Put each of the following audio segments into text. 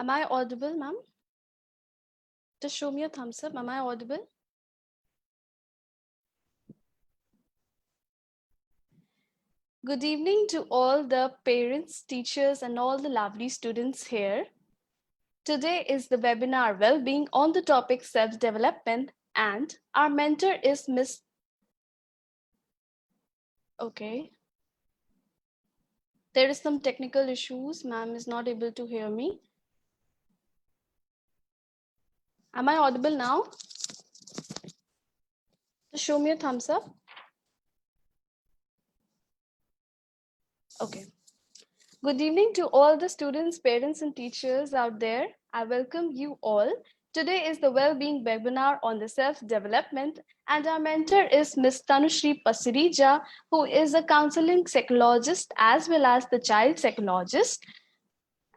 Am I audible, ma'am? Just show me a thumbs up. Am I audible? Good evening to all the parents, teachers, and all the lovely students here. Today is the webinar Well-Being on the topic Self-Development, and our mentor is Miss. Okay. There is some technical issues. Ma'am is not able to hear me. Am I audible now? Just show me a thumbs up. Okay. Good evening to all the students, parents, and teachers out there. I welcome you all. Today is the Well-Being webinar on the self-development, and our mentor is Ms. Tanushri Pasirija, who is a counseling psychologist as well as the child psychologist.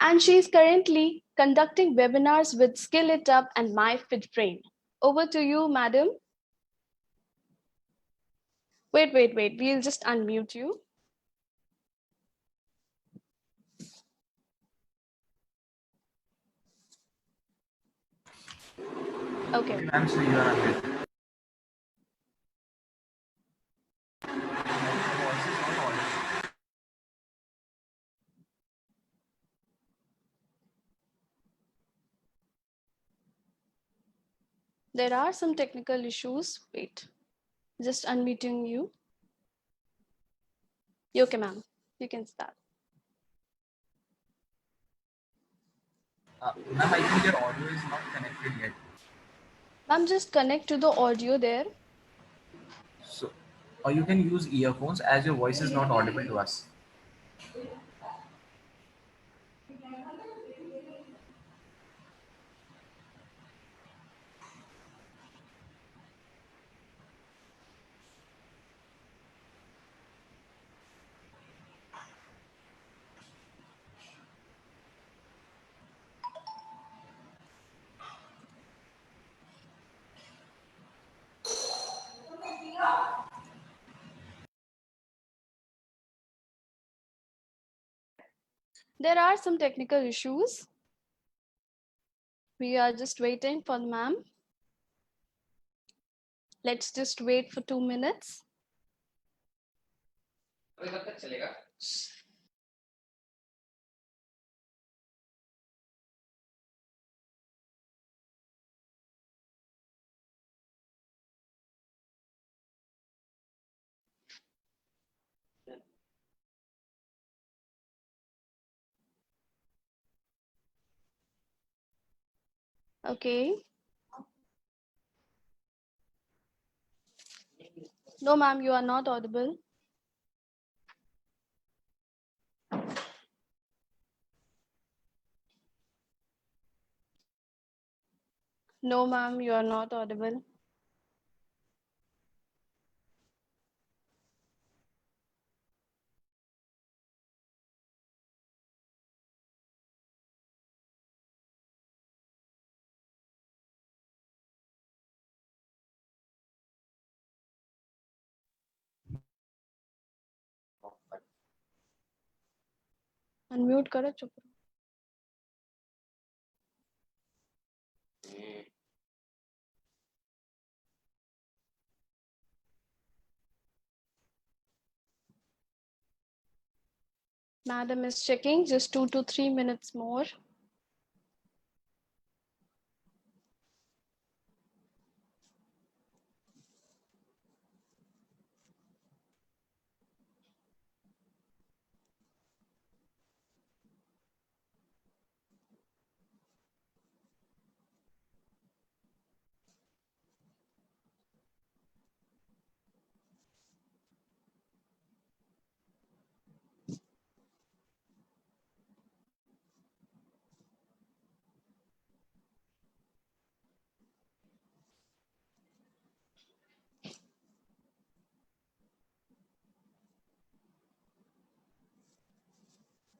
And she is currently conducting webinars with Skill It Up and My Fit Brain. Over to you, madam. Wait. We'll just unmute you. Okay. Ma'am, so you are unmuted. There are some technical issues. Wait, just unmuting you. Okay, ma'am. You can start. Ma'am, I think your audio is not connected yet. Ma'am, just connect to the audio there. So, or you can use earphones as your voice is not audible to us. There are some technical issues. We are just waiting for the ma'am. Let's just wait for 2 minutes. Okay. No, ma'am, you are not audible. No, ma'am, you are not audible. Unmute करो चुप रहो. Madam is checking, just 2 to 3 minutes more.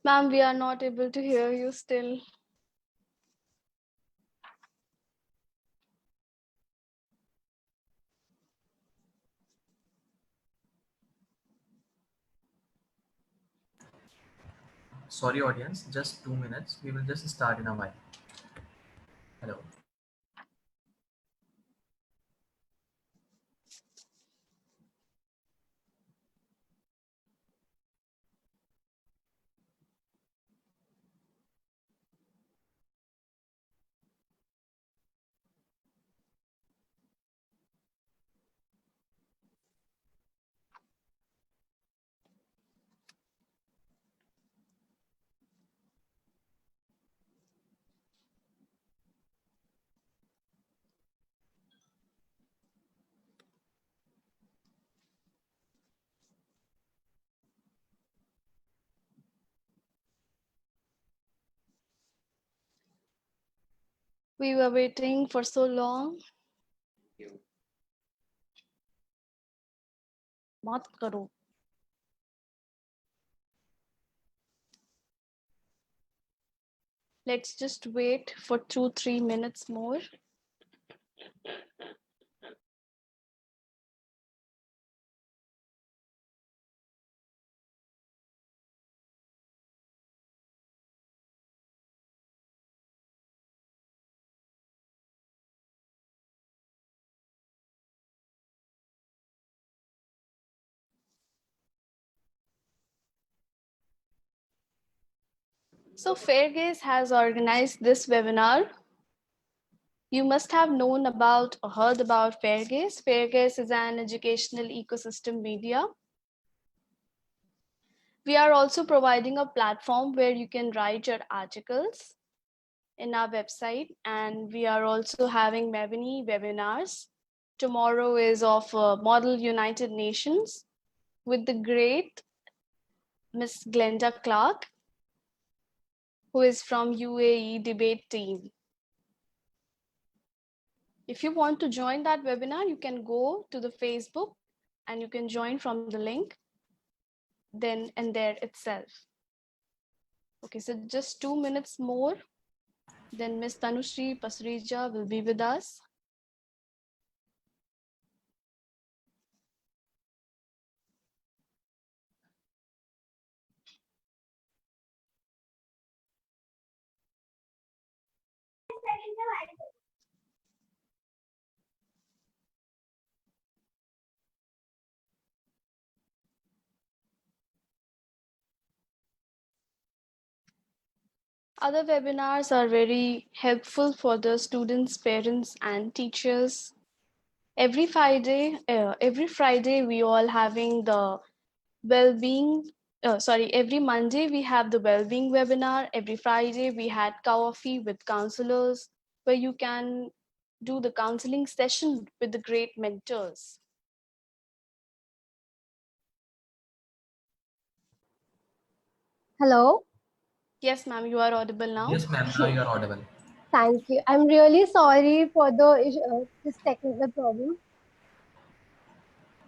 Ma'am, we are not able to hear you still. Sorry, audience, just 2 minutes. We will just start in a while. We were waiting for so long. मत करो. Let's just wait for 2-3 minutes more. So Fairgaze has organized this webinar. You must have known about or heard about Fairgaze. Fairgaze is an educational ecosystem media. We are also providing a platform where you can write your articles in our website, and we are also having many webinars. Tomorrow is of Model United Nations with the great Miss Glenda Clark, who is from UAE debate team. If you want to join that webinar, you can go to the Facebook and you can join from the link then and there itself. Okay, so just 2 minutes more, then Ms. Tanushri Pasrija will be with us. Other webinars are very helpful for the students, parents, and teachers. Every Friday, we all having the well-being. Every Monday we have the well-being webinar. Every Friday we had coffee with counselors, where you can do the counseling session with the great mentors. Hello. Yes, ma'am, you are audible now. Yes, ma'am. Now you are audible. Thank you. I'm really sorry for this technical problem.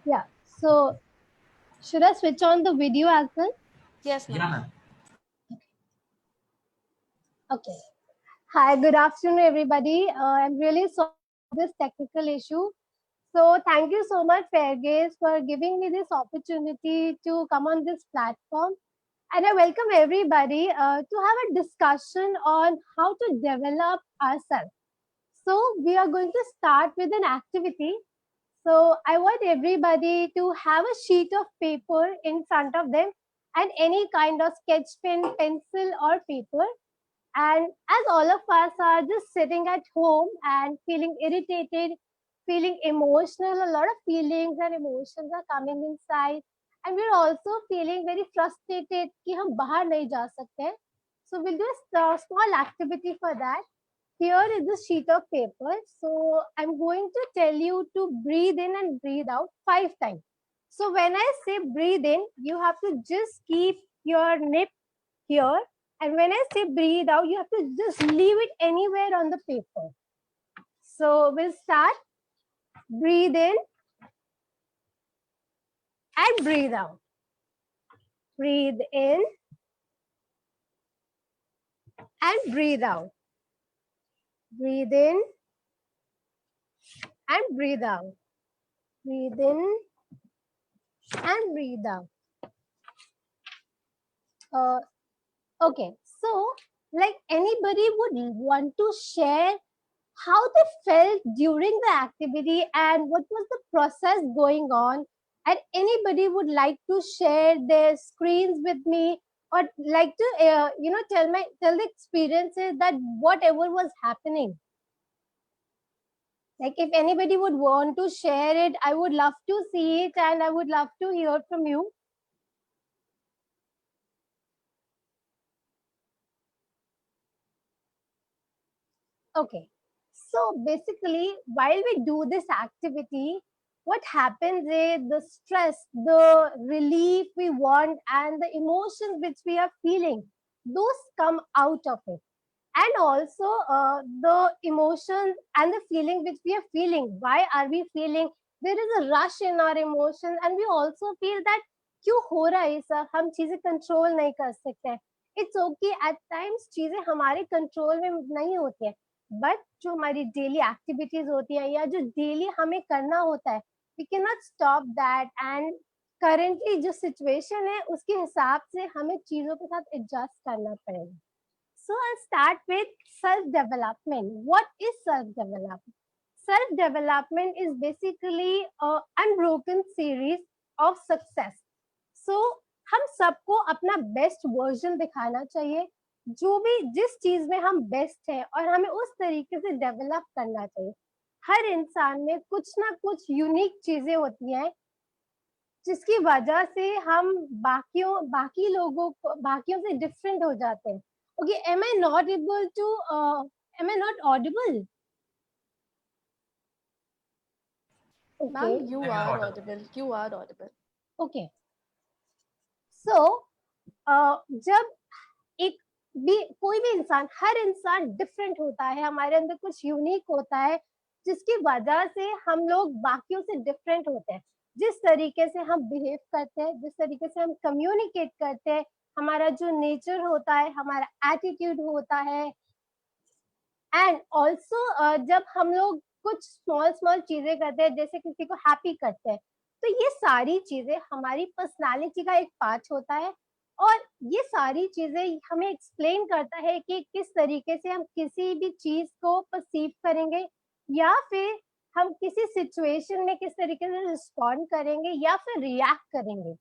Yeah. So, should I switch on the video as well? Yes, Yeah, ma'am. ma'am. Okay. Hi. Good afternoon, everybody. I'm really sorry for this technical issue. So, thank you so much, Fairgaze, for giving me this opportunity to come on this platform. And I welcome everybody to have a discussion on how to develop ourselves. So, we are going to start with an activity. So I want everybody to have a sheet of paper in front of them and any kind of sketch pen, pencil or paper. And as all of us are just sitting at home and feeling irritated, feeling emotional, a lot of feelings and emotions are coming inside. And we're also feeling very frustrated कि हम बाहर नहीं जा सकते. So we'll do a small activity for that. Here is the sheet of paper. So I'm going to tell you to breathe in and breathe out 5 times. So when I say breathe in, you have to just keep your nip here. And when I say breathe out, you have to just leave it anywhere on the paper. So we'll start. Breathe in and breathe out. Breathe in and breathe out. Breathe in and breathe out. Breathe in and breathe out. Okay, so like anybody would want to share how they felt during the activity and what was the process going on, and anybody would like to share their screens with me or like to tell the experiences that whatever was happening. Like if anybody would want to share it, I would love to see it and I would love to hear from you. Okay, so basically, while we do this activity, what happens is the stress, the relief we want, and the emotions which we are feeling, those come out of it. and also the emotions and the feeling which we are feeling. Why are we feeling? There is a rush in our emotions, and we also feel that क्यों हो रहा है ये सब, हम चीजें control नहीं कर सकते हैं. इट्स ओके, एट टाइम्स चीजें हमारे कंट्रोल में नहीं होती है, बट जो हमारी डेली एक्टिविटीज होती है या जो डेली हमें करना होता है, we can not stop that. And currently जो सिचुएशन है उसके हिसाब से हमें चीजों के साथ एडजस्ट करना पड़ेगा. So I'll start with self-development. What is self-development? Self-development is basically an unbroken series of success. So हम सबको अपना बेस्ट वर्जन दिखाना चाहिए, जो भी जिस चीज में हम बेस्ट है, और हमें उस तरीके से डेवलप करना चाहिए. हर इंसान में कुछ ना कुछ यूनिक चीजें होती हैं जिसकी वजह से हम बाकी लोगों को बाकियों से डिफरेंट हो जाते हैं. Okay, am I not able to, am I not audible? Ma'am, Okay, you Then you're are audible. audible. You are audible. okay. So, जब एक भी कोई भी इंसान, हर इंसान डिफरेंट होता है, हमारे अंदर कुछ यूनिक होता है जिसकी वजह से हम लोग बाकियों से डिफरेंट होते हैं. जिस तरीके से हम बिहेव करते हैं, जिस तरीके से हम कम्युनिकेट करते हैं, हमारा जो नेचर होता है, हमारा एटीट्यूड होता है, एंड ऑल्सो जब हम लोग कुछ स्मॉल स्मॉल चीजें करते हैं, जैसे किसी को हैप्पी करते हैं, तो ये सारी चीजें हमारी पर्सनालिटी का एक पार्ट होता है. और ये सारी चीजें हमें एक्सप्लेन करता है कि किस तरीके से हम किसी भी चीज को परसीव करेंगे, या फिर हम किसी सिचुएशन में किस तरीके से रिस्पॉन्ड करेंगे या फिर रिएक्ट करेंगे.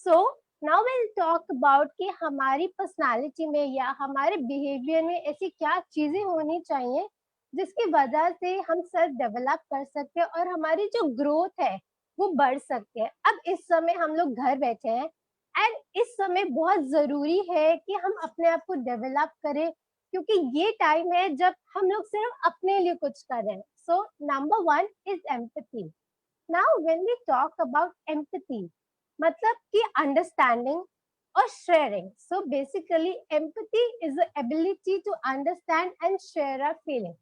So now will talk about कि हमारी पर्सनालिटी में या हमारे बिहेवियर में ऐसी क्या चीजें होनी चाहिए जिसकी वजह से हम सेल्फ डेवलप कर सकते हैं और हमारी जो ग्रोथ है वो बढ़ सकती है. अब इस समय हम लोग घर बैठे हैं, एंड इस समय बहुत जरूरी है कि हम अपने आप को डेवलप करें, क्योंकि ये टाइम है जब हम लोग सिर्फ अपने लिए कुछ कर रहे हैं. So number 1 is empathy. Now when we talk about empathy, मतलब कि अंडरस्टैंडिंग और sharing. So basically empathy is the ability to understand and share our feeling.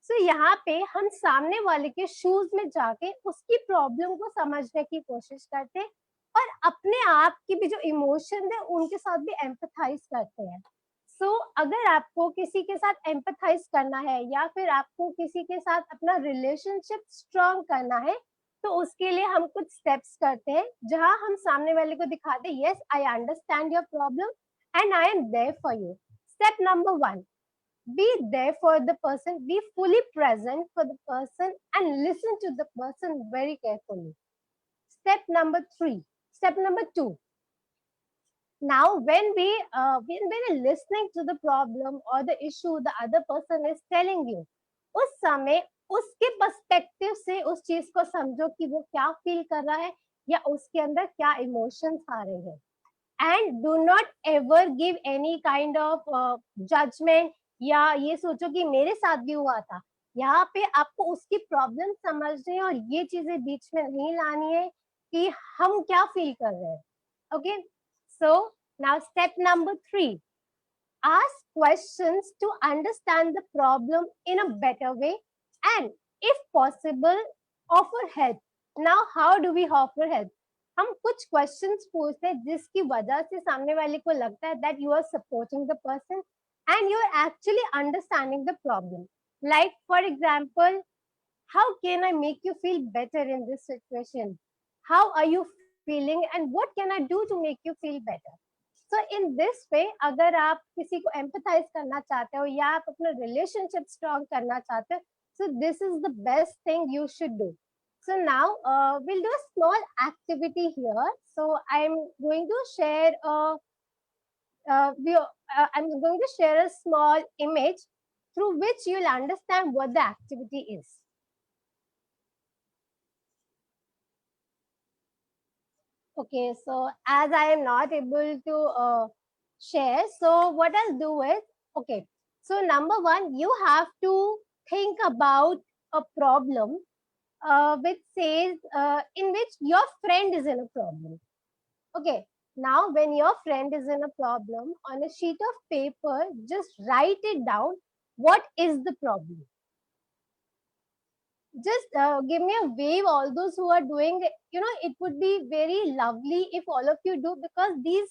So यहाँ पे हम सामने वाले के शूज में जाके उसकी प्रॉब्लम को समझने की कोशिश करते हैं, और अपने आप की भी जो इमोशन है उनके साथ भी एम्पैथाइज करते हैं. सो अगर आपको किसी के साथ एम्पैथाइज करना है या फिर आपको किसी के साथ अपना रिलेशनशिप स्ट्रॉन्ग करना है, तो उसके लिए हम कुछ स्टेप्स करते हैं जहां हम सामने वाले को दिखाते हैं, yes I understand your problem and I am there for you. Step number 1, be there for the person, be fully present for the person and listen to the person very carefully. Step number 3, step number 2, now when we're listening to the problem or the issue the other person is telling you, उस समय उसके perspective से उस चीज को समझो कि वो क्या फील कर रहा है या उसके अंदर क्या इमोशंस आ रहे हैं. And do not ever give any kind of judgement, या ये सोचो कि मेरे साथ भी हुआ था. यहाँ पे आपको उसकी प्रॉब्लम समझनी है और ये चीजें बीच में नहीं लानी है कि हम क्या फील कर रहे हैं. Okay, so now step number 3, ask questions to understand the problem in a better way, and if possible offer help. Now how do we offer help? हम कुछ क्वेश्चंस पूछते हैं जिसकी वजह से सामने वाले को लगता है that you are supporting the person and you are actually understanding the problem. Like for example, how can I make you feel better in this situation? How are you feeling and what can I do to make you feel better? So in this way, अगर आप किसी को empathize करना चाहते हो या आप अपना relationship strong करना चाहते हो, so this is the best thing you should do. So now we'll do a small activity here. So I'm going to share I'm going to share a small image through which you'll understand what the activity is. Okay, so as I am not able to share, so what I'll do is, okay, so number 1, you have to think about a problem which says, in which your friend is in a problem. Okay, now when your friend is in a problem, on a sheet of paper, just write it down what is the problem? Just give me a wave, all those who are doing it. It would be very lovely if all of you do, because these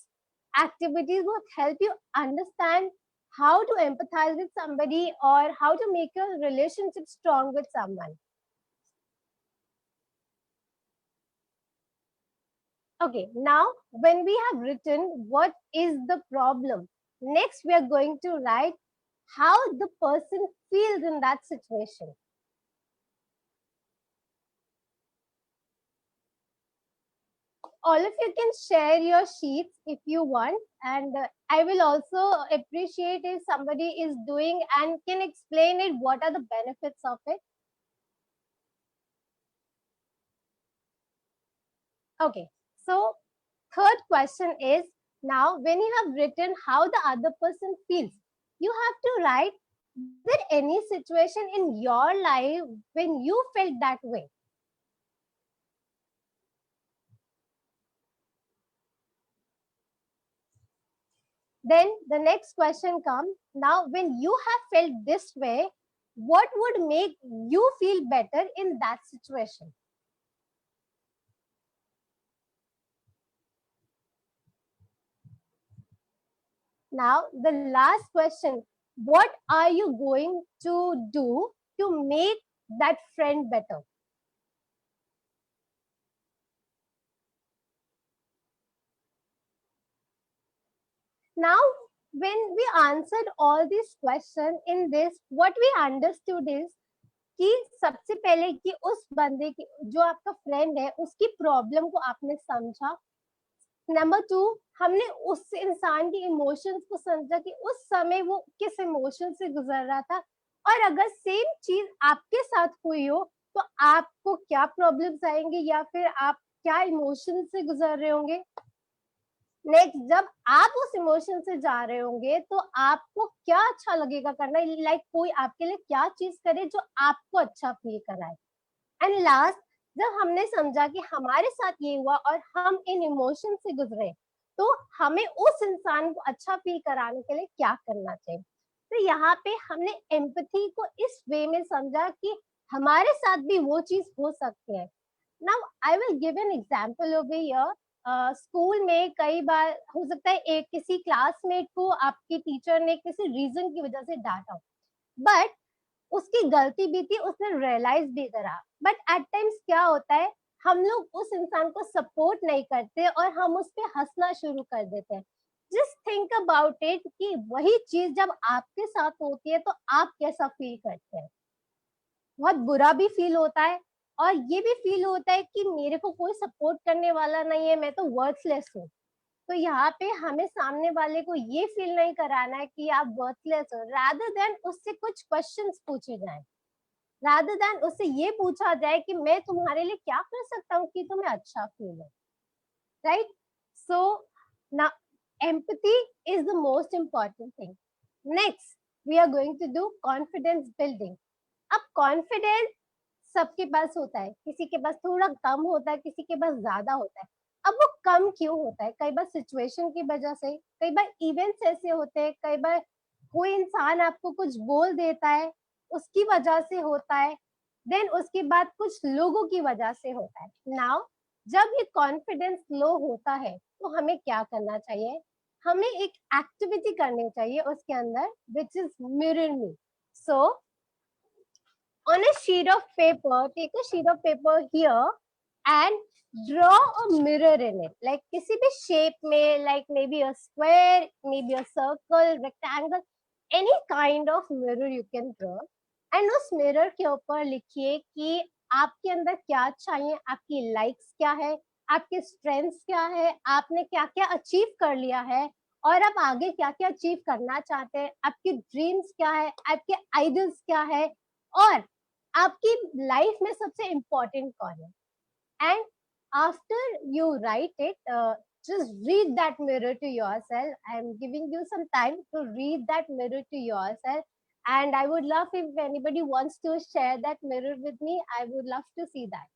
activities would help you understand how to empathize with somebody or how to make your relationship strong with someone. Okay, now when we have written what is the problem, next we are going to write how the person feels in that situation. All of you can share your sheets if you want, and I will also appreciate if somebody is doing and can explain it, what are the benefits of it. Okay, so third question is, now when you have written how the other person feels, you have to write, was there any situation in your life when you felt that way? Then the next question comes, now when you have felt this way, what would make you feel better in that situation? Now the last question, what are you going to do to make that friend better? Now, when we answered all these questions in this, what we understood is कि सबसे पहले कि उस बंदे की, जो आपका friend है, उसकी प्रॉब्लम को आपने समझा. नंबर 2, हमने उस इंसान के इमोशंस को समझा कि उस समय वो किस इमोशन से गुजर रहा था, और अगर सेम चीज आपके साथ हुई हो तो आपको क्या प्रॉब्लम्स आएंगे या फिर आप क्या इमोशन से गुजर रहे होंगे. नेक्स्ट, जब आप उस इमोशन से जा रहे होंगे तो आपको क्या अच्छा लगेगा करना, लाइक कोई आपके लिए क्या चीज करे जो आपको अच्छा फील कराए. एंड लास्ट, जब हमने समझा कि हमारे साथ ये हुआ और हम इन इमोशन से गुजरे, तो हमें उस इंसान को अच्छा फील कराने के लिए क्या करना चाहिए. तो यहाँ पे हमने एम्पैथी को इस वे में समझा कि हमारे साथ भी वो चीज हो सकती है. Now I will give an example over here. School में कई बार हो सकता है एक किसी क्लासमेट को आपकी टीचर ने किसी रीजन की वजह से डांटा, बट उसकी गलती भी थी, उसने रियलाइज भी करा. बट एट टाइम्स क्या होता है, हम लोग उस इंसान को सपोर्ट नहीं करते और हम उस पर हंसना शुरू कर देते हैं. जस्ट थिंक अबाउट इट कि वही चीज जब आपके साथ होती है तो आप कैसा फील करते हैं. बहुत बुरा भी फील होता है और ये भी फील होता है कि मेरे को कोई सपोर्ट करने वाला नहीं है, मैं तो वर्थलेस हूँ. तो यहाँ पे हमें सामने वाले को ये फील नहीं कराना है कि आप वर्थलेस हो, रादर देन उससे कुछ क्वेश्चंस पूछे जाए, रादर देन उससे ये पूछा जाए कि मैं तुम्हारे लिए क्या कर सकता हूँ कि तुम्हें अच्छा फील हो. Right. So now empathy is the most important thing. Next we are going to do confidence building. अब कॉन्फिडेंस सबके पास होता है, किसी के पास थोड़ा कम होता है, किसी के पास ज्यादा होता है. अब वो कम क्यों होता है? कई बार सिचुएशन की वजह से, कई बार इवेंट्स ऐसे होते हैं, कई बार कोई इंसान आपको कुछ बोल देता है उसकी वजह से होता है, देन उसके बाद कुछ लोगों की वजह से होता है. नाउ जब ये कॉन्फिडेंस लो होता है तो हमें क्या करना चाहिए? हमें एक एक्टिविटी करनी चाहिए उसके अंदर, which is mirror me. So on a sheet of paper, take a sheet of paper here and draw a mirror in it, like किसी भी shape में, like maybe a square, maybe a circle, rectangle, any kind of mirror you can draw. And उस mirror के ऊपर लिखिए कि आपके अंदर क्या चाहिए, आपकी likes क्या है, आपके strengths क्या है, आपने क्या क्या अचीव कर लिया है और आप आगे क्या क्या अचीव करना चाहते हैं, आपकी ड्रीम्स क्या है, आपके आइडल्स क्या है, और आपकी लाइफ में सबसे इम्पोर्टेंट कौन है. And after you right it, just read that mirror to yourself. I am giving you some time to read that mirror to yourself, and I would love if anybody wants to share that mirror with me. I would love to see that.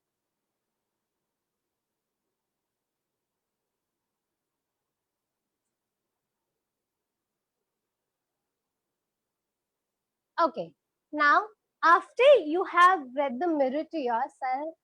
Okay. Now, after you have read the mirror to yourself,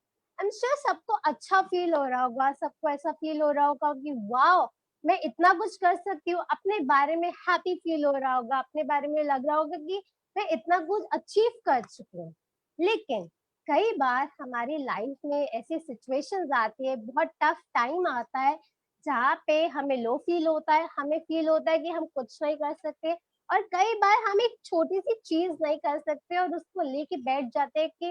I'm sure सबको अच्छा feel हो रहा होगा, सबको ऐसा feel हो रहा होगा कि वाओ, मैं इतना कुछ कर सकती हूँ, अपने बारे में हैप्पी फील हो रहा होगा, अपने बारे में लग रहा होगा कि मैं इतना कुछ अचीव कर चुकी हूँ. लेकिन कई बार हमारी लाइफ में ऐसी सिचुएशंस आती है, बहुत टफ टाइम आता है जहाँ पे हमें लो फील होता है, हमें फील होता है कि हम कुछ नहीं कर सकते, और कई बार हम एक छोटी सी चीज नहीं कर सकते और उसको लेके बैठ जाते हैं कि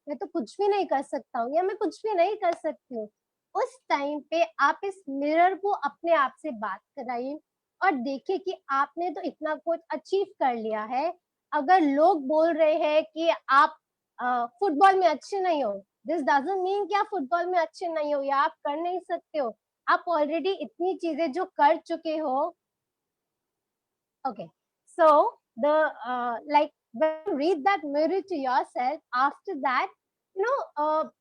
मैं तो कुछ भी नहीं कर सकता हूँ या मैं कुछ भी नहीं कर सकती हूँ. उस टाइम पे आप इस मिरर को अपने आप से बात कराइए और देखिए कि आपने तो इतना कुछ अचीव कर लिया है. अगर लोग बोल रहे हैं कि आप फुटबॉल में अच्छे नहीं हो, दिस डजंट मीन कि आप फुटबॉल में अच्छे नहीं हो या आप कर नहीं सकते हो. आप ऑलरेडी इतनी चीजें जो कर चुके हो. Okay, so the like when you read that mirror to yourself, after that, you know,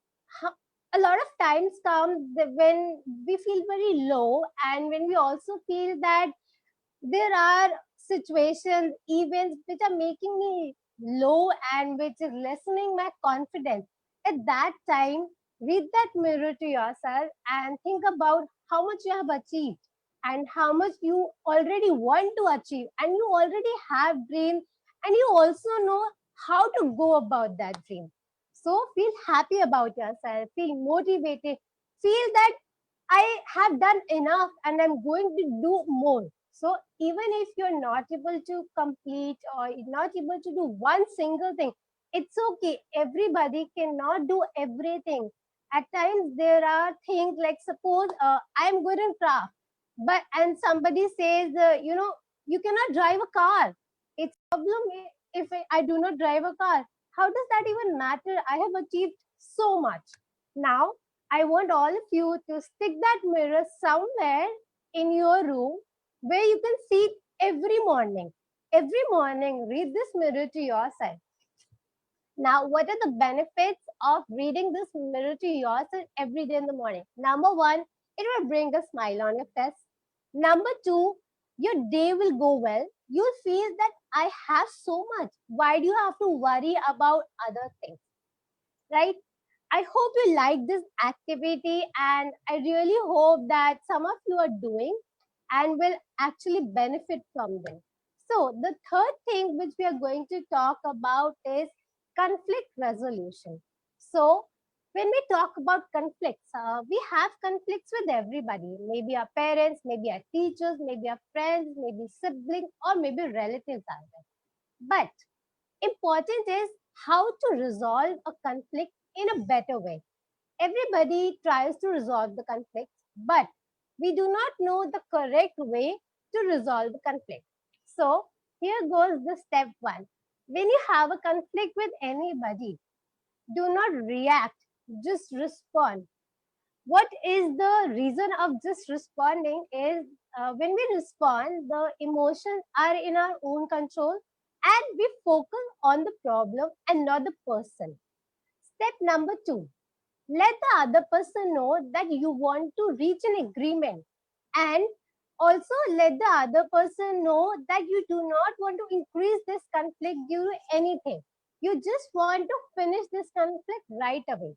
a lot of times comes when we feel very low, and when we also feel that there are situations, events which are making me low and which is lessening my confidence. At that time, read that mirror to yourself and think about how much you have achieved and how much you already want to achieve, and you already have dreams, and you also know how to go about that dream. So feel happy about yourself, feel motivated, feel that I have done enough and I'm going to do more. So even if you're not able to complete or not able to do one single thing, it's okay. Everybody cannot do everything. At times there are things like, suppose I'm good in craft, but and somebody says, you cannot drive a car. It's a problem if I do not drive a car. How does that even matter? I have achieved so much. Now I want all of you to stick that mirror somewhere in your room where you can see it every morning. Every morning, read this mirror to yourself. Now, what are the benefits of reading this mirror to yourself every day in the morning? Number one, it will bring a smile on your face. Number two, your day will go well. You'll feel that I have so much. Why do you have to worry about other things? Right? I hope you like this activity, and I really hope that some of you are doing and will actually benefit from them. So the third thing which we are going to talk about is conflict resolution. So when we talk about conflicts, we have conflicts with everybody, maybe our parents, maybe our teachers, maybe our friends, maybe siblings, or maybe relatives are there. But important is how to resolve a conflict in a better way. Everybody tries to resolve the conflict, but we do not know the correct way to resolve the conflict. So here goes the step one. When you have a conflict with anybody, do not react, just respond. What is the reason of just responding is, when we respond, the emotions are in our own control and we focus on the problem and not the person. Step number two, let the other person know that you want to reach an agreement, and also let the other person know that you do not want to increase this conflict due to anything. You just want to finish this conflict right away.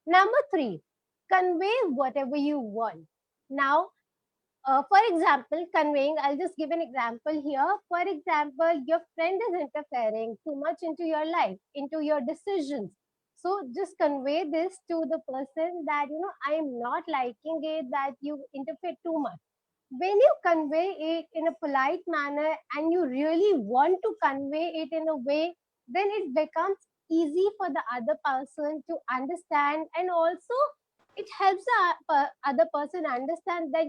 Number three, convey whatever you want. Now, for example, conveying, I'll just give an example here. For example, your friend is interfering too much into your life, into your decisions. So just convey this to the person that, I'm not liking it that you interfere too much. When you convey it in a polite manner and you really want to convey it in a way, then it becomes easy for the other person to understand, and also it helps the other person understand that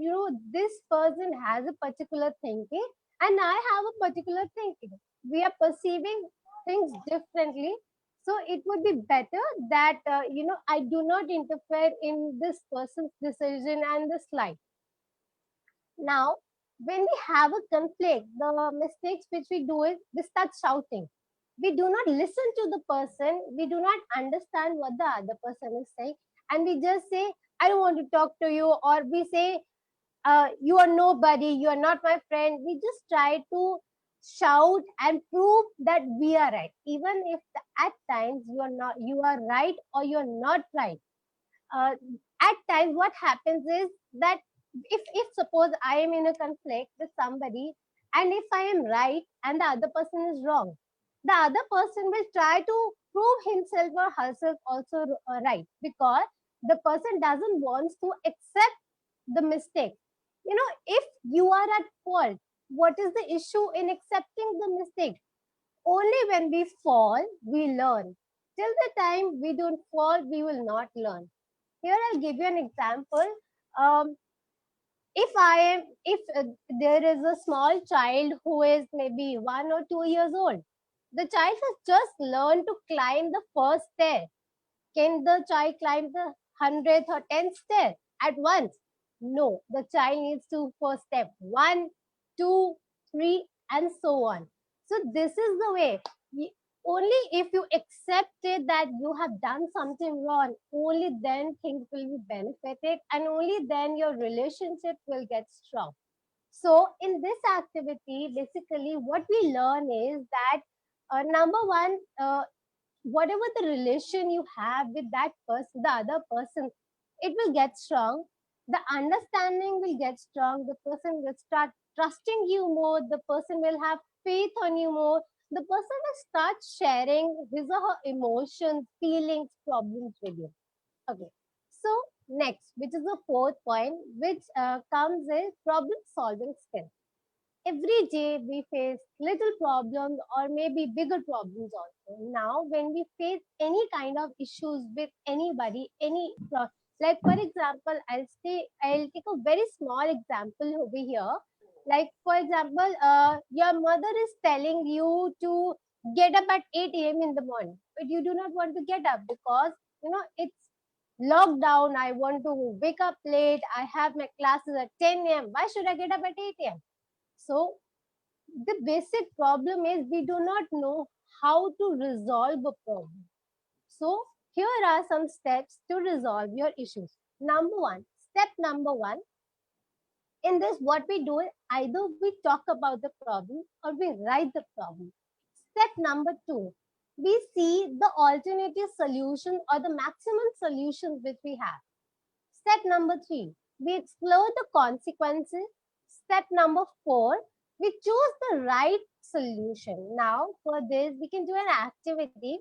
this person has a particular thinking and I have a particular thinking. We are perceiving things differently, so it would be better that I do not interfere in this person's decision and this life. Now, when we have a conflict, the mistakes which we do is we start shouting. We do not listen to the person. We do not understand what the other person is saying. And we just say, I don't want to talk to you. Or we say, you are nobody. You are not my friend. We just try to shout and prove that we are right, even if at times you are right or you're not right. uh, at times what happens is that if suppose I am in a conflict with somebody, and if I am right and the other person is wrong, the other person will try to prove himself or herself also right, because the person doesn't want to accept the mistake. If you are at fault, what is the issue in accepting the mistake? Only when we fall we learn. Till the time we don't fall, we will not learn. Here I'll give you an example. um, if there is a small child who is maybe 1 or 2 years old, the child has just learned to climb the first stair. Can the child climb the 100th or 10th stair at once? No, the child needs to first step one, two, three, and so on. So this is the way. Only if you accept it that you have done something wrong, only then things will be benefited, and only then your relationship will get strong. So in this activity, basically what we learn is that number one, whatever the relation you have with that person, the other person, it will get strong. The understanding will get strong. The person will start trusting you more. The person will have faith on you more. The person will start sharing his or her emotions, feelings, problems with you. Okay. So next, which is the fourth point, which comes is problem solving skill. Every day we face little problems or maybe bigger problems also. Now when we face any kind of issues with anybody, like for example, I'll take a very small example over here. Like for example, your mother is telling you to get up at 8 a.m. in the morning, but you do not want to get up because it's lockdown. I want to wake up late, I have my classes at 10 a.m. Why should I get up at 8 a.m.? So the basic problem is we do not know how to resolve a problem. So here are some steps to resolve your issues. Step number one, in this what we do is either we talk about the problem or we write the problem. Step number two, we see the alternative solution or the maximum solutions which we have. Step number three, we explore the consequences. Step number four, we choose the right solution. Now, for this, we can do an activity.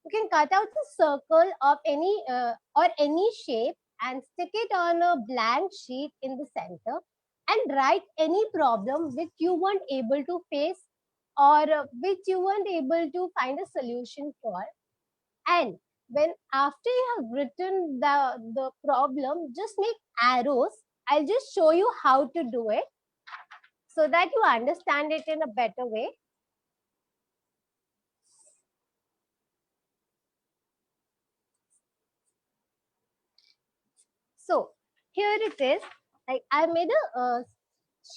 You can cut out a circle of any shape and stick it on a blank sheet in the center and write any problem which you weren't able to face or which you weren't able to find a solution for. And when after you have written the problem, just make arrows. I'll just show you how to do it so that you understand it in a better way. So here it is. Like I made a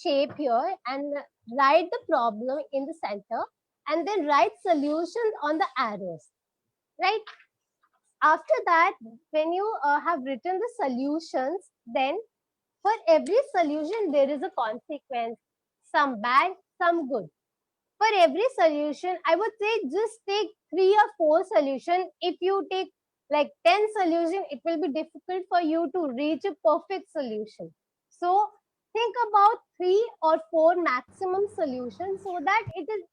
shape here and write the problem in the center and then write solutions on the arrows, right? After that, when you have written the solutions, then for every solution, there is a consequence, some bad, some good. For every solution, I would say just take 3 or 4 solutions. If you take like 10 solutions, it will be difficult for you to reach a perfect solution. So think about 3 or 4 maximum solutions so that it is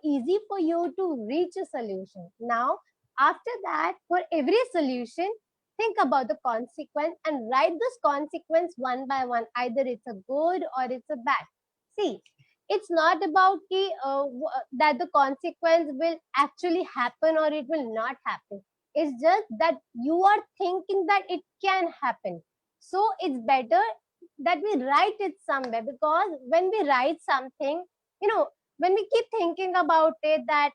easy for you to reach a solution. Now, after that, for every solution, think about the consequence and write this consequence one by one. Either it's a good or it's a bad. See, it's not about that the consequence will actually happen or it will not happen. It's just that you are thinking that it can happen. So it's better that we write it somewhere, because when we write something, when we keep thinking about it that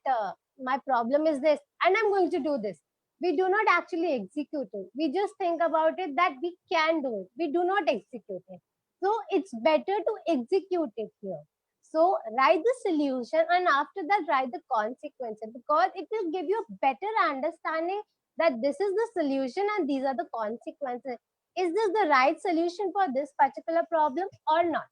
my problem is this and I'm going to do this, we do not actually execute it. We just think about it that we can do it. We do not execute it. So it's better to execute it here. So write the solution and after that write the consequences, because it will give you a better understanding that this is the solution and these are the consequences. Is this the right solution for this particular problem or not?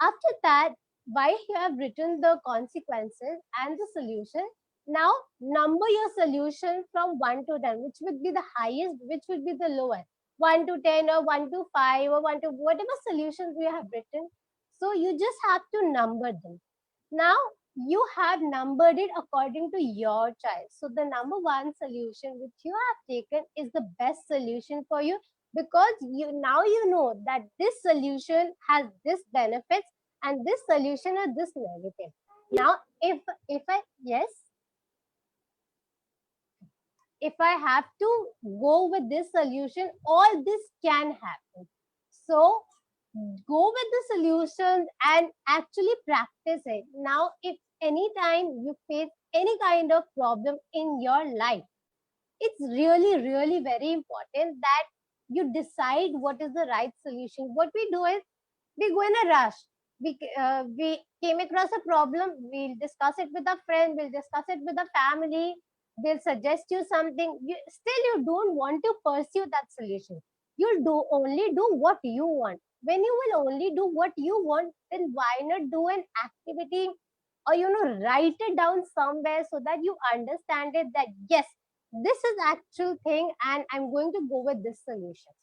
After that, why you have written the consequences and the solution. Now number your solution from 1 to 10, which would be the highest, which would be the lowest. 1 to 10 or 1 to 5 or 1 to whatever solutions you have written. So you just have to number them. Now you have numbered it according to your choice. So the number one solution which you have taken is the best solution for you, because you now you know that this solution has this benefits and this solution has this negative. Now if I yes, if I have to go with this solution, all this can happen. So go with the solutions and actually practice it. Now, if anytime you face any kind of problem in your life, it's really, really very important that you decide what is the right solution. What we do is we go in a rush. We came across a problem. We'll discuss it with a friend. We'll discuss it with a family. They'll suggest you something. Still, you don't want to pursue that solution. You'll do only do what you want. When you will only do what you want, then why not do an activity, or write it down somewhere so that you understand it, that yes, this is actual thing and I'm going to go with this solution.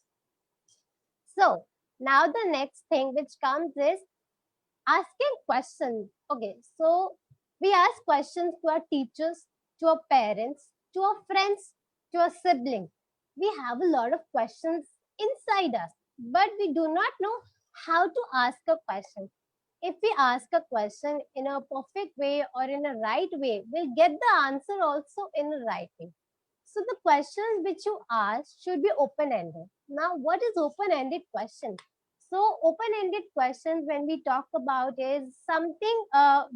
So now the next thing which comes is asking questions. Okay, so we ask questions to our teachers, to our parents, to our friends, to our siblings. We have a lot of questions inside us, but we do not know how to ask a question. If we ask a question in a perfect way or in a right way, we'll get the answer also in a right way. So the questions which you ask should be open-ended. Now, what is open-ended question? So open-ended questions, when we talk about, is something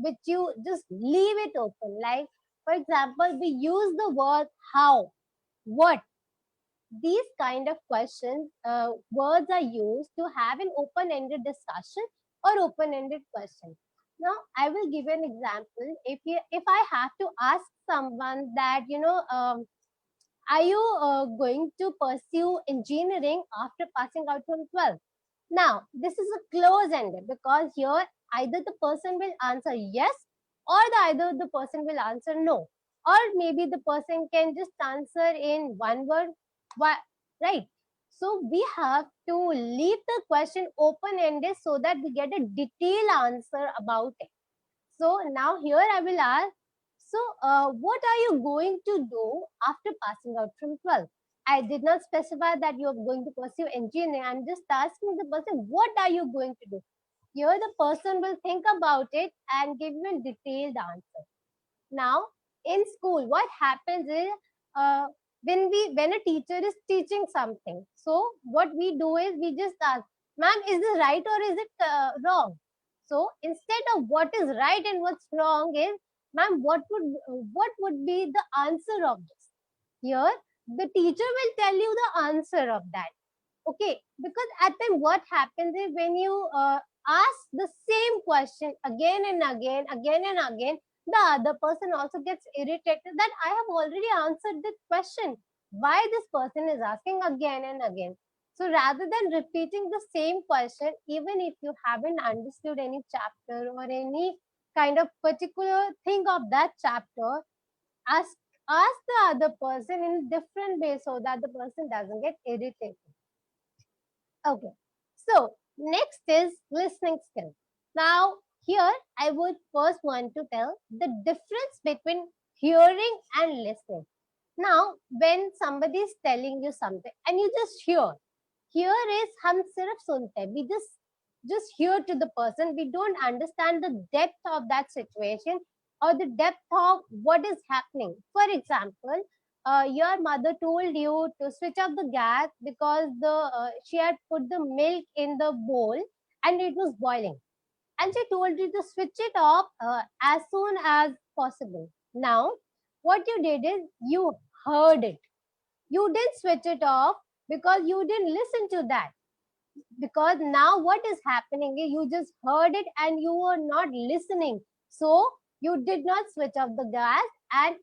which you just leave it open. Like, for example, we use the word how, what. These kind of questions, words are used to have an open-ended discussion or open-ended question. Now, I will give you an example. If I have to ask someone that, are you going to pursue engineering after passing out from 12th? Now, this is a close-ended, because here either the person will answer yes, or either the person will answer no, or maybe the person can just answer in one word, right? So we have to leave the question open-ended so that we get a detailed answer about it. So now here I will ask, so what are you going to do after passing out from 12th? I did not specify that you are going to pursue engineering. I'm just asking the person, what are you going to do? Here the person will think about it and give you a detailed answer. Now, in school, what happens is, uh, when a teacher is teaching something, so what we do is we just ask, ma'am, is this right or is it wrong? So instead of what is right and what's wrong is, ma'am, what would be the answer of this? Here, the teacher will tell you the answer of that. Okay, because at time what happens is, when you ask the same question again and again, the other person also gets irritated that I have already answered this question. Why this person is asking again and again? So rather than repeating the same question, even if you haven't understood any chapter or any kind of particular thing of that chapter, ask ask the other person in a different way so that the person doesn't get irritated. Okay. So next is listening skill. Now here I would first want to tell the difference between hearing and listening. Now when somebody is telling you something and you just hear is हम सिर्फ सुनते हैं. We just hear to the person. We don't understand the depth of that situation or the depth of what is happening. For example, your mother told you to switch off the gas because the she had put the milk in the bowl and it was boiling, and she told you to switch it off as soon as possible. Now what you did is you heard it. You didn't switch it off because you didn't listen to that. Because now what is happening is, you just heard it and you were not listening, so you did not switch off the gas, and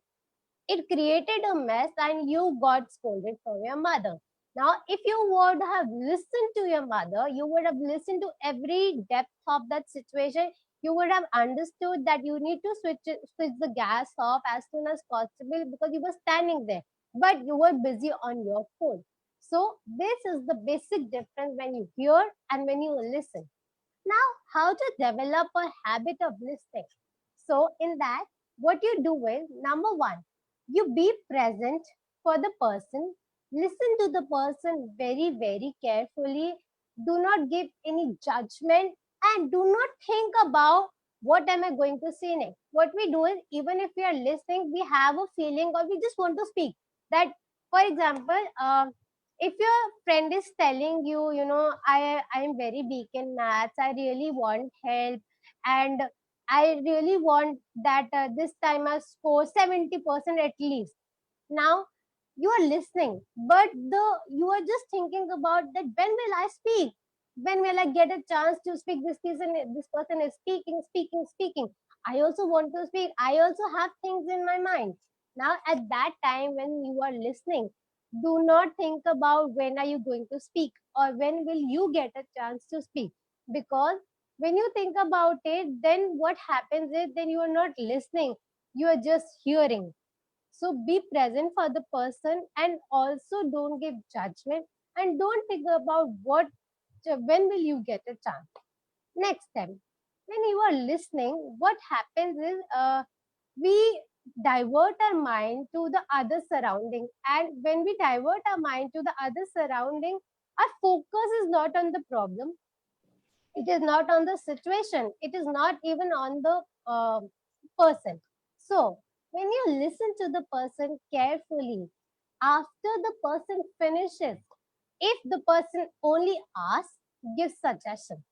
it created a mess and you got scolded from your mother. Now, if you would have listened to your mother, you would have listened to every depth of that situation. You would have understood that you need to switch the gas off as soon as possible because you were standing there, but you were busy on your phone. So this is the basic difference when you hear and when you listen. Now, how to develop a habit of listening? So, in that, what you do is number one, you be present for the person, listen to the person very, very carefully, do not give any judgment, and do not think about what am I going to say next. What we do is, even if we are listening, we have a feeling or we just want to speak. That, for example, if your friend is telling you, I am very weak in maths, I really want help, and I really want that this time I score 70% at least. Now you are listening, but you are just thinking about that when will I speak? When will I get a chance to speak? This person is speaking, speaking, speaking. I also want to speak. I also have things in my mind. Now at that time when you are listening, do not think about when are you going to speak or when will you get a chance to speak, because when you think about it, then what happens is then you are not listening, you are just hearing. So be present for the person and also don't give judgment and don't think about when will you get a chance. Next time, when you are listening, what happens is we divert our mind to the other surrounding. And when we divert our mind to the other surrounding, our focus is not on the problem, it is not on the situation, it is not even on the person. So when you listen to the person carefully, after the person finishes, if the person only asks, give suggestion.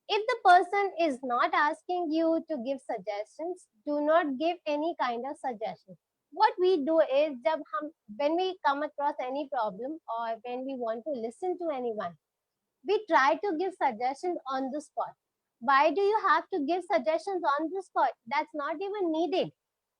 If the person is not asking you to give suggestions, do not give any kind of suggestion. What we do is when we come across any problem or when we want to listen to anyone, we try to give suggestions on the spot. Why do you have to give suggestions on the spot? That's not even needed.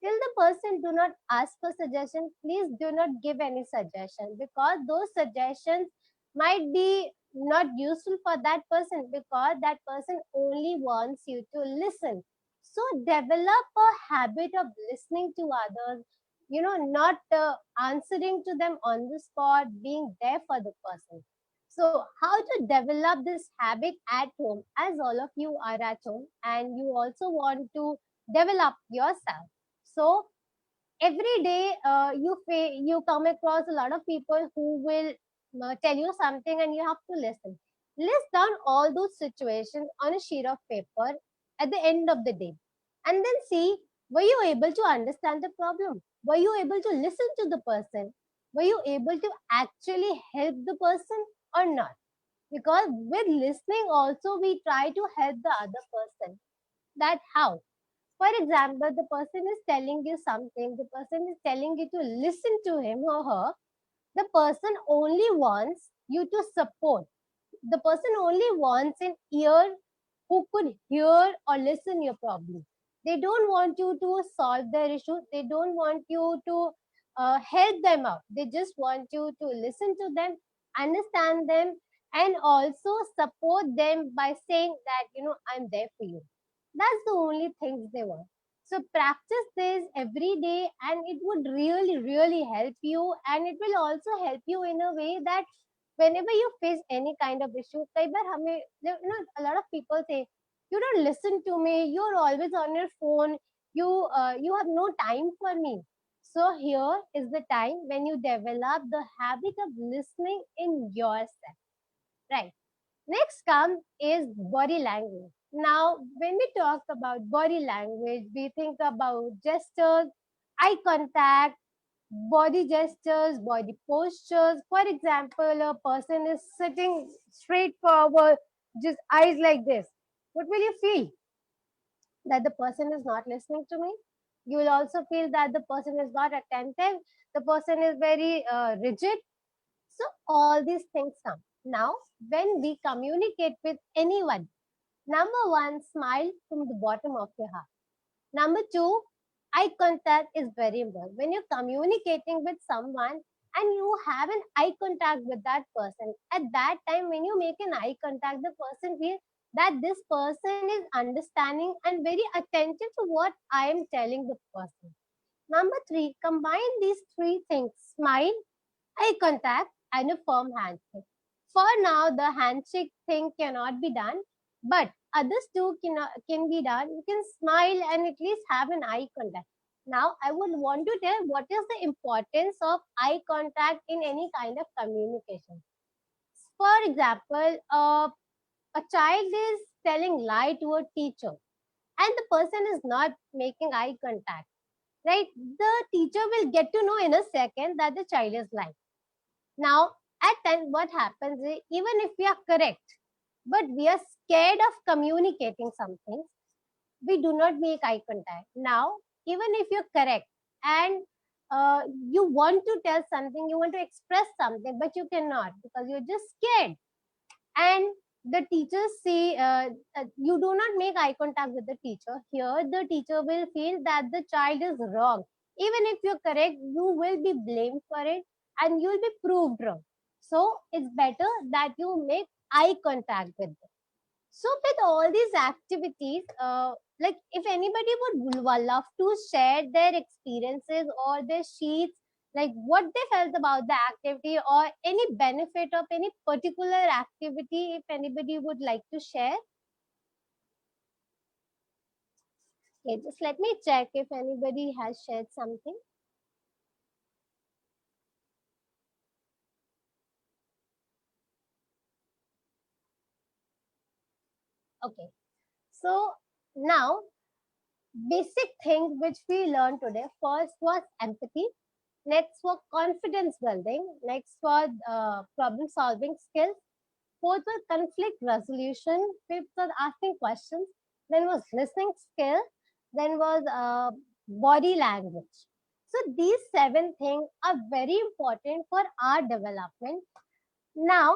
Till the person do not ask for suggestion, please do not give any suggestion, because those suggestions might be not useful for that person, because that person only wants you to listen. So develop a habit of listening to others, not answering to them on the spot, being there for the person. So, how to develop this habit at home, as all of you are at home and you also want to develop yourself. So, every day you come across a lot of people who will tell you something and you have to listen. List down all those situations on a sheet of paper at the end of the day and then see, were you able to understand the problem? Were you able to listen to the person? Were you able to actually help the person or not? Because with listening also we try to help the other person. That how? For example, the person is telling you something, the person is telling you to listen to him or her. The person only wants you to support. The person only wants an ear who could hear or listen your problem. They don't want you to solve their issue. They don't want you to help them out. They just want you to listen to them, understand them, and also support them by saying that, I'm there for you. That's the only things they want. So practice this every day and it would really, really help you. And it will also help you in a way that whenever you face any kind of issue, कई बार हमें, a lot of people say, you don't listen to me, you're always on your phone, you have no time for me. So here is the time when you develop the habit of listening in yourself, right? Next come is body language. Now, when we talk about body language, we think about gestures, eye contact, body gestures, body postures. For example, a person is sitting straight forward, just eyes like this. What will you feel? That the person is not listening to me. You will also feel that the person is not attentive. The person is very rigid. So all these things come. Now, when we communicate with anyone, number one, smile from the bottom of your heart. Number two, eye contact is very important. When you're communicating with someone and you have an eye contact with that person, at that time, when you make an eye contact, the person feels that this person is understanding and very attentive to what I am telling the person. Number three, combine these three things: smile, eye contact, and a firm handshake. For now, the handshake thing cannot be done, but others too can be done. You can smile and at least have an eye contact. Now, I would want to tell what is the importance of eye contact in any kind of communication. For example, a child is telling lie to a teacher, and the person is not making eye contact, right? The teacher will get to know in a second that the child is lying. Now, at times, what happens is, even if we are correct, but we are scared of communicating something, we do not make eye contact. Now, even if you're correct and you want to tell something, you want to express something, but you cannot because you're just scared. And the teachers see you do not make eye contact with the teacher. Here, the teacher will feel that the child is wrong. Even if you're correct, you will be blamed for it and you'll be proved wrong. So it's better that you make eye contact with them. So with all these activities, like if anybody would love to share their experiences or their sheets, like what they felt about the activity or any benefit of any particular activity, if anybody would like to share. Okay, just let me check if anybody has shared something. Okay, so now basic things which we learned today. First was empathy. Next was confidence building. Next was problem solving skills. Fourth was conflict resolution. Fifth was asking questions. Then was listening skill. Then was body language. So these seven things are very important for our development. Now,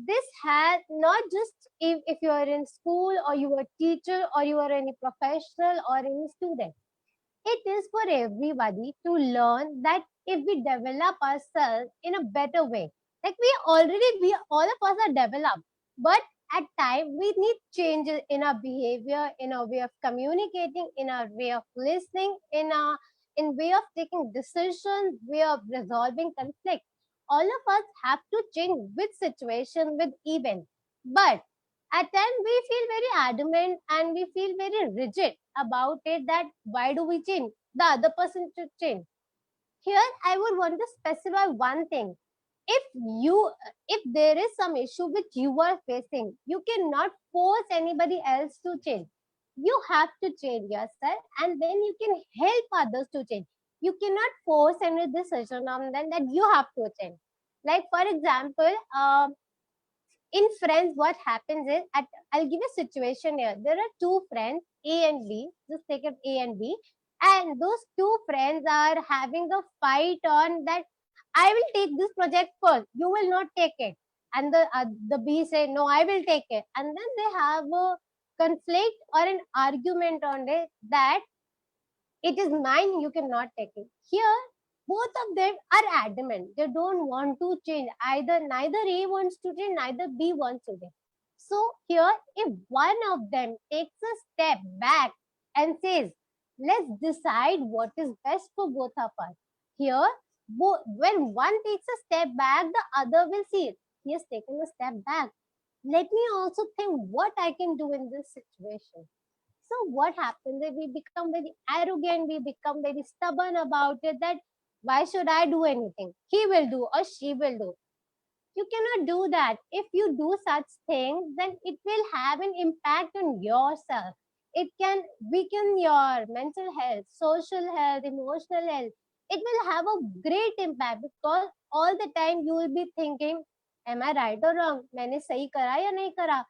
this has not just if you are in school or you are a teacher or you are any professional or any student. It is for everybody to learn that if we develop ourselves in a better way, like we all of us are developed, but at times we need changes in our behavior, in our way of communicating, in our way of listening, in way of taking decisions, way of resolving conflict. All of us have to change with situation, with event. But at times we feel very adamant and we feel very rigid about it that why do we change? The other person should change. Here, I would want to specify one thing. If you, if there is some issue which you are facing, you cannot force anybody else to change. You have to change yourself, and then you can help others to change. You cannot force any decision on them that you have to change. Like for example, in friends, what happens is I'll give a situation here. There are two friends, A and B. Just take it A and B, and those two friends are having a fight on that. I will take this project first. You will not take it, and the B say no, I will take it, and then they have a conflict or an argument on it that it is mine, you cannot take it. Here, both of them are adamant. They don't want to change. Neither A wants to change, neither B wants to change. So here, if one of them takes a step back and says, let's decide what is best for both of us. Here, when one takes a step back, the other will see, he has taken a step back. Let me also think what I can do in this situation. So what happens is we become very arrogant, we become very stubborn about it that why should I do anything? He will do or she will do. You cannot do that. If you do such things, then it will have an impact on yourself. It can weaken your mental health, social health, emotional health. It will have a great impact because all the time you will be thinking, am I right or wrong? मैंने सही करा या नहीं करा?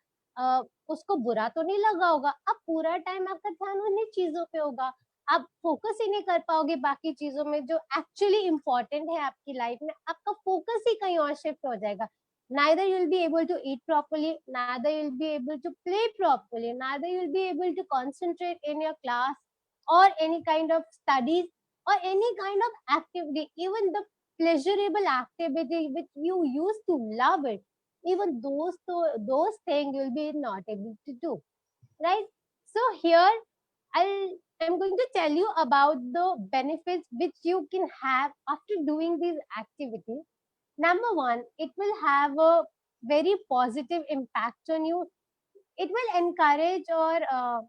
उसको बुरा तो नहीं लगा होगा? अब पूरा टाइम आपका ध्यान उन्हीं चीजों पे होगा. आप फोकस ही नहीं कर पाओगे बाकी चीजों में जो एक्चुअली इंपॉर्टेंट है आपकी लाइफ में. आपका फोकस ही कहीं और शिफ्ट हो जाएगा. Neither you'll be able to eat properly, neither you'll be able to play properly, neither you'll be able to concentrate in your class or any kind of studies or any kind of activity, even the pleasurable activity which you used to love it. even those things you'll be not able to do, right? So here I'm going to tell you about the benefits which you can have after doing these activities. Number one, it will have a very positive impact on you. It will encourage or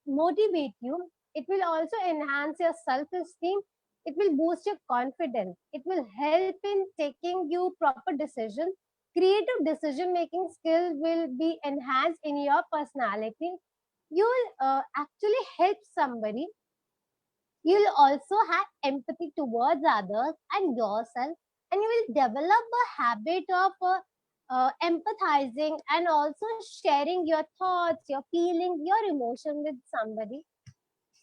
motivate you. It will also enhance your self esteem. It will boost your confidence. It will help in taking you proper decisions. Creative decision making skill will be enhanced in your personality. You will actually help somebody. You'll also have empathy towards others and yourself, and you will develop a habit of empathizing and also sharing your thoughts, your feelings, your emotion with somebody.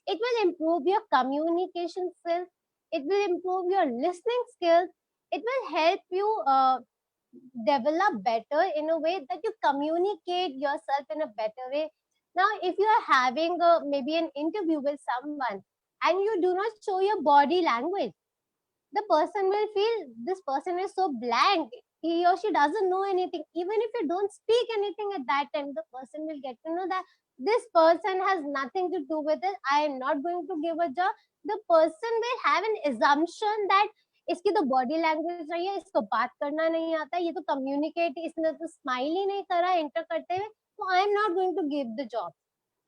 It will improve your communication skills. It will improve your listening skills. It will help you develop better in a way that you communicate yourself in a better way. Now, if you are having maybe an interview with someone and you do not show your body language, the person will feel this person is so blank. He or she doesn't know anything. Even if you don't speak anything at that time, the person will get to know that this person has nothing to do with it. I am not going to give a job. The person will have an assumption that इसकी तो body language नहीं है, इसको बात करना नहीं आता, ये तो कम्युनिकेट, इसने तो स्माइल ही नहीं करा एंटर करते हुए, तो I am not going to give the job.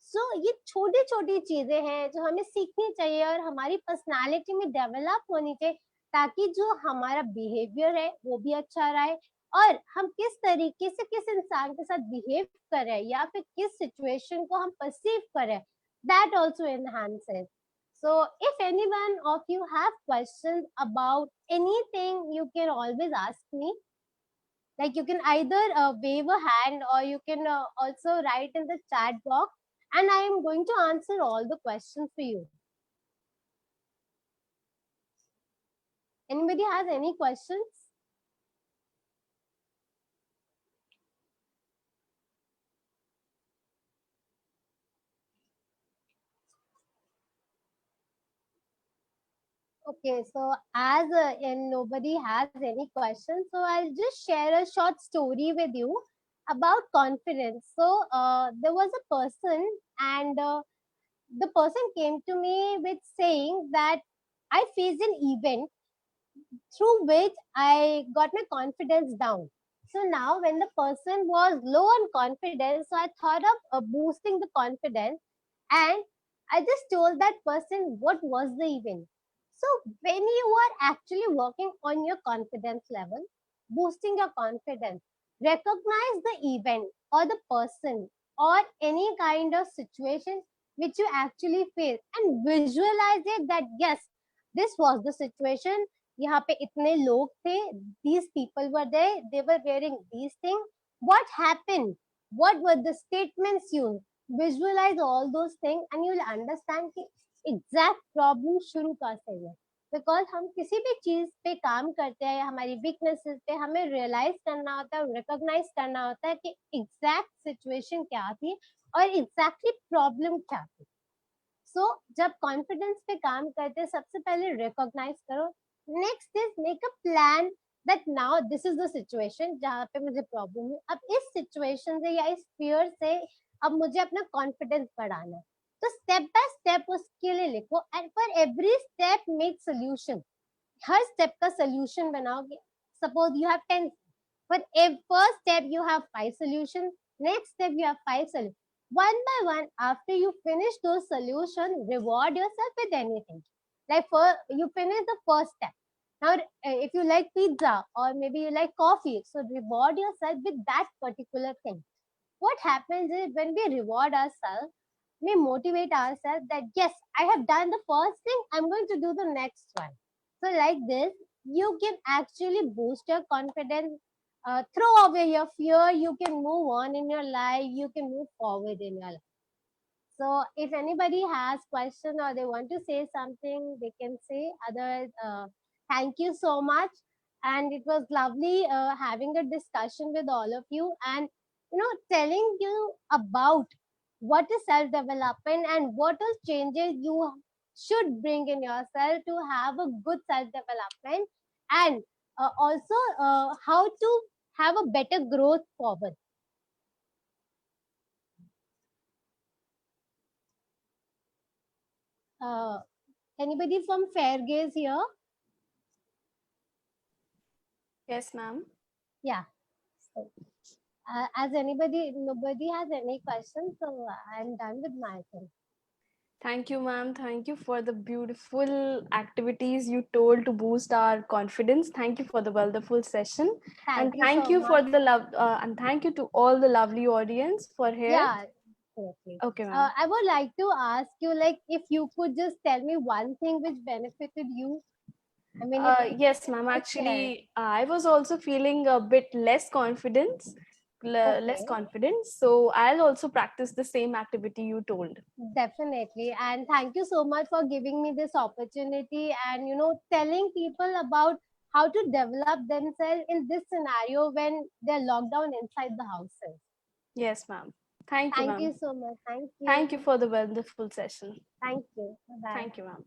So ये छोटी छोटी चीजें हैं जो हमें सीखनी चाहिए और हमारी पर्सनालिटी में डेवलप होनी चाहिए, ताकि जो हमारा बिहेवियर है वो भी अच्छा रहे, और हम किस तरीके से किस इंसान के साथ बिहेव कर रहे हैं या फिर किस सिचुएशन को हम परसीव कर रहे हैं, that also enhances. So if anyone of you have questions about anything, you can always ask me. Like you can either wave a hand or you can also write in the chat box, and I am going to answer all the questions for you. Anybody has any questions? Okay, so as and nobody has any questions, so I'll just share a short story with you about confidence. So there was a person, and the person came to me with saying that I faced an event through which I got my confidence down. So now, when the person was low on confidence, so I thought of boosting the confidence, and I just told that person what was the event. So when you are actually working on your confidence level, boosting your confidence, recognize the event or the person or any kind of situation which you actually face, and visualize it that yes, this was the situation. यहाँ पे इतने लोग थे, these people were there, they were wearing these things, what happened, what were the statements used. Visualize all those things and you will understand कि exact problem शुरू कहाँ से है. बिकॉज हम किसी भी चीज पे काम करते हैं, हमारी वीकनेसेस पे हमें रियलाइज करना होता है, रिकॉग्नाइज करना होता है कि एग्जैक्ट सिचुएशन क्या थी और एग्जैक्टली प्रॉब्लम क्या थी. सो जब कॉन्फिडेंस पे काम करते हैं, सबसे पहले रिकॉग्नाइज करो. Next is make a plan that now this is the situation जहाँ पे मुझे प्रॉब्लम है. अब इस सिचुएशन से या इस फियर से अब मुझे अपना कॉन्फिडेंस बढ़ाना है, तो स्टेप बाय स्टेप उसके लिए लिखो, and for every step make solution. Her step का सोल्यूशन बनाओगे. Suppose you have 10, for a first step you have 5 solutions, next step you have 5 solutions. One by one, after you finish those solutions, reward yourself with anything. Like for you finish the first step, now if you like pizza or maybe you like coffee, so reward yourself with that particular thing. What happens is when we reward ourselves, we motivate ourselves that yes, I have done the first thing, I'm going to do the next one. So like this, you can actually boost your confidence, throw away your fear, you can move on in your life, you can move forward in your life. So if anybody has question or they want to say something, they can say. Otherwise, thank you so much. And it was lovely having a discussion with all of you, and telling you about what is self development and what are changes you should bring in yourself to have a good self development, and also how to have a better growth forward. Anybody from Fair Gaze here? Yes, ma'am. Yeah. So, as nobody has any questions, so I'm done with my thing. Thank you, ma'am. Thank you for the beautiful activities you told to boost our confidence. Thank you for the wonderful session. And Thank you thank so you for much. the love, and thank you to all the lovely audience for here. Yeah, definitely. Okay, ma'am. I would like to ask you, like, if you could just tell me one thing which benefited you. I mean, Yes, ma'am. could share. Actually, I was also feeling a bit less confidence, less Okay. confidence. So I'll also practice the same activity you told. Definitely. And thank you so much for giving me this opportunity and, telling people about how to develop themselves in this scenario when they're locked down inside the houses. Yes, ma'am. Thank you, Thank ma'am. you so much. Thank you. Thank you for the wonderful session. Thank you. Bye bye. Thank you, ma'am.